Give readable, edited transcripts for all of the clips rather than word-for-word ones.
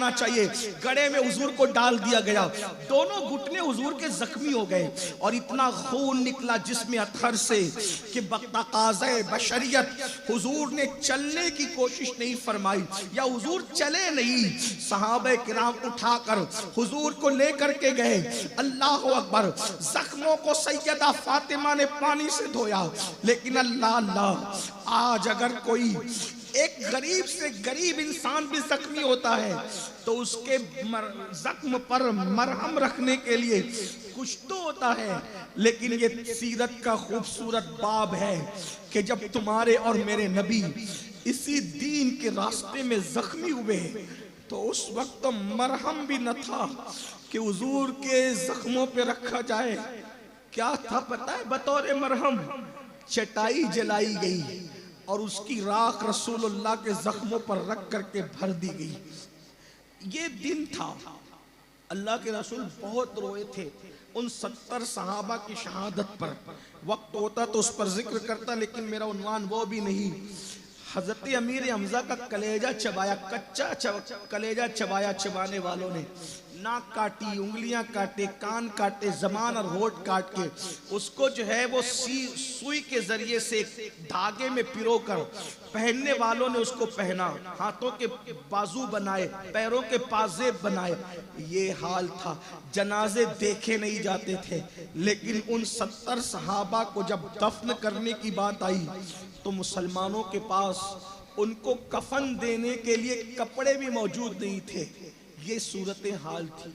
आना चाहिए। गड़े में हुजूर को डाल दिया गया, दोनों घुटने हुजूर के जख्मी हो गए और इतना खून निकला जिसमें अथर से कि बतकाज़े बशरियत हुजूर ने चलने की कोशिश नहीं फरमाई या हुजूर चले नहीं। सहाबे किराम उठाकर हुजूर को लेकर के गए। अल्लाह अकबर, जख्मों को सैयदा फातिमा ने पानी से धोया। लेकिन अल्लाह अल्लाह, आज अगर कोई एक गरीब से गरीब इंसान भी जख्मी होता है तो उसके जख्म पर मरहम रखने के लिए कुछ तो होता है। लेकिन ये सीरत का खूबसूरत बाब है कि जब तुम्हारे और मेरे नबी इसी दीन के रास्ते में जख्मी हुए तो उस वक्त तो मरहम भी न था कि हुजूर के जख्मों पे रखा जाए। क्या था पता है? बतौर मरहम चटाई जलाई गई और उसकी राख रसूलुल्लाह के जख्मों पर रख करके भर दी गई। ये दिन था। अल्लाह के रसूल बहुत रोए थे उन 70 सहाबा की शहादत पर। वक्त होता तो उस पर जिक्र करता, लेकिन मेरा उन्वान वो भी नहीं। हजरत अमीर हमजा का कलेजा चबाया, कच्चा कलेजा चबाया चबाने वालों ने। नाक काटी, उंगलियां काटे, कान काटे, जबान और होठ काट के उसको जो है वो सुई के जरिए से धागे में पिरोकर पहनने वालों ने उसको पहना। हाथों के बाजू बनाए, पैरों के पाजेब बनाए। ये हाल था। जनाजे देखे नहीं जाते थे। लेकिन उन 70 सहाबा को जब दफन करने की बात आई तो मुसलमानों के पास उनको कफन देने के लिए कपड़े भी मौजूद नहीं थे। ये सूरत हाल थी।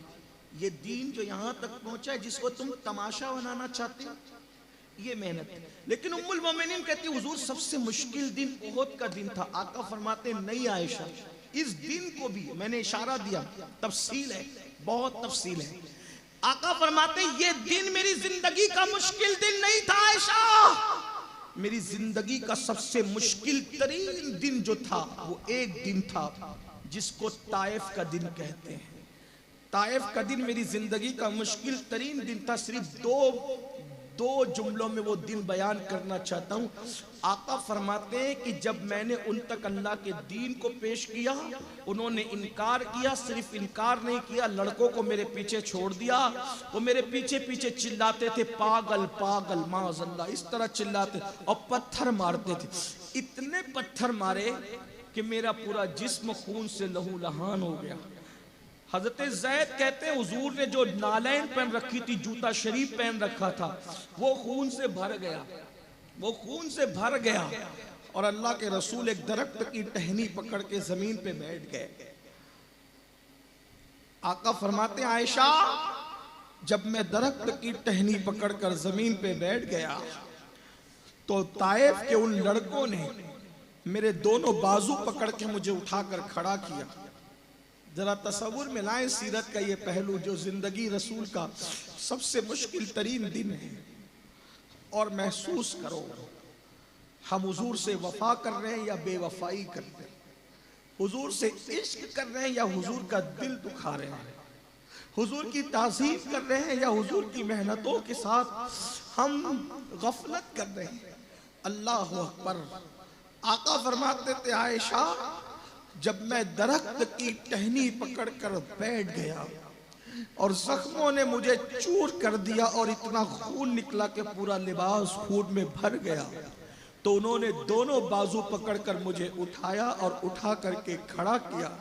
ये दीन जो यहाँ तक पहुंचा है, जिसको तुम तमाशा बनाना चाहते हो, ये मेहनत है। लेकिन उम्मुल मोमिनीन कहती हुजूर सबसे मुश्किल दिन उहद का दिन था। आका फरमाते नहीं आयशा, इस दिन को भी मैंने इशारा दिया, तफसील है, बहुत तफसील है। आका फरमाते ये दिन मेरी जिंदगी का मुश्किल दिन नहीं था आयशा, मेरी जिंदगी का सबसे मुश्किल तरीन दिन जो था वो एक दिन था जिसको ताइफ का दिन कहते हैं। ताइफ का दिन मेरी जिंदगी का मुश्किल तरीन दिन था। सिर्फ दो जुमलों में वो दिन बयान करना चाहता हूँ। आका फरमाते हैं कि जब मैंने उन तक अल्लाह के दीन को पेश किया, उन्होंने इनकार किया। सिर्फ इनकार नहीं किया, लड़कों को मेरे पीछे छोड़ दिया। वो मेरे पीछे पीछे चिल्लाते थे, पागल पागल माज़अल्लाह, इस तरह चिल्लाते और पत्थर मारते थे। इतने पत्थर मारे कि मेरा पूरा जिस्म खून से लहू लहान हो गया। हजरत ज़ैद कहते हैं हुजूर ने जो नालैन पहन रखी थी, जूता शरीफ पहन रखा था, वो खून से भर गया, वो खून से भर गया। और अल्लाह के रसूल एक दरख्त की टहनी पकड़ के जमीन पे बैठ गए। आका फरमाते आयशा, जब मैं दरख्त की टहनी पकड़कर जमीन पे बैठ गया तो ताइफ के उन लड़कों ने मेरे दोनों बाजू पकड़ के मुझे उठाकर खड़ा किया। जरा तसव्वुर में लाएं सीरत का ये पहलू, जो जिंदगी रसूल का सबसे मुश्किल तरीन दिन है। और महसूस करो हम हुजूर से वफा कर रहे हैं या बेवफाई कर रहे हैं, हुजूर से इश्क कर रहे हैं या हुजूर का दिल दुखा रहे हैं, हुजूर की ताज़ीम कर रहे हैं या हुजूर की मेहनतों के साथ हम गफलत कर रहे हैं। अल्लाह अकबर। आका फरमाते थे आयशा, जब मैं दरख्त की टहनी पकड़कर बैठ गया और जख्मों ने मुझे चूर कर दिया और इतना खून निकला कि पूरा लिबास खून में भर गया, तो उन्होंने दोनों बाजू पकड़कर मुझे उठाया और उठा करके खड़ा किया।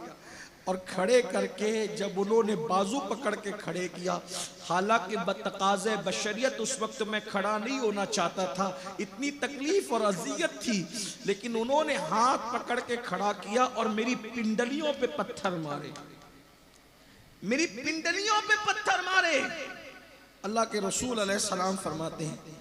और खड़े करके जब उन्होंने बाजू पकड़ के खड़े किया, हालांकि बतकाज़े बशरियत उस वक्त मैं खड़ा नहीं होना चाहता था, इतनी तकलीफ और अजियत थी, लेकिन उन्होंने हाथ पकड़ के खड़ा किया और मेरी पिंडलियों पे पत्थर मारे, मेरी पिंडलियों पे पत्थर मारे। अल्लाह के रसूल अलैहिस्सलाम फरमाते हैं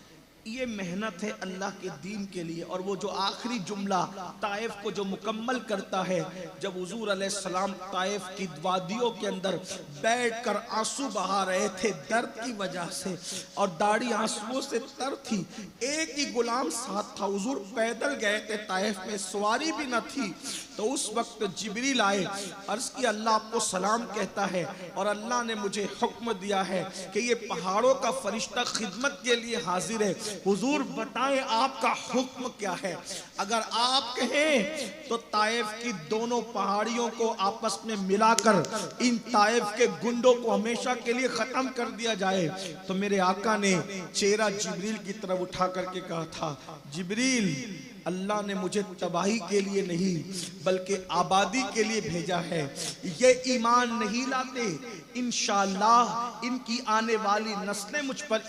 ये मेहनत है अल्लाह के दीन के लिए। और वो जो आखिरी जुमला ताइफ को जो मुकम्मल करता है, जब हुजूर अलैहिस्सलाम ताइफ की वादियों के अंदर बैठकर आंसू बहा रहे थे दर्द की वजह से, और दाढ़ी आंसुओं से तर थी, एक ही गुलाम साथ था, हुजूर पैदल गए थे ताइफ में, सवारी भी न थी, तो उस वक्त जिब्रील आए, अर्ज की अल्लाह आपको सलाम कहता है और अल्लाह ने मुझे हुक्म दिया है कि ये पहाड़ों का फरिश्ता खिदमत के लिए हाजिर है, हुजूर बताएं आपका हुक्म क्या है। अगर आप कहें तो ताइफ की दोनों पहाड़ियों को आपस में मिलाकर इन ताइफ के गुंडों को हमेशा के लिए खत्म कर दिया जाए। तो मेरे आका ने चेहरा जिब्रील की तरफ उठा करके कहा था, जिब्रील अल्लाह ने मुझे तबाही के लिए नहीं बल्कि आबादी के लिए भेजा है। ये ईमान नहीं लाते, इंशाअल्लाह इनकी आने वाली नस्लें मुझ पर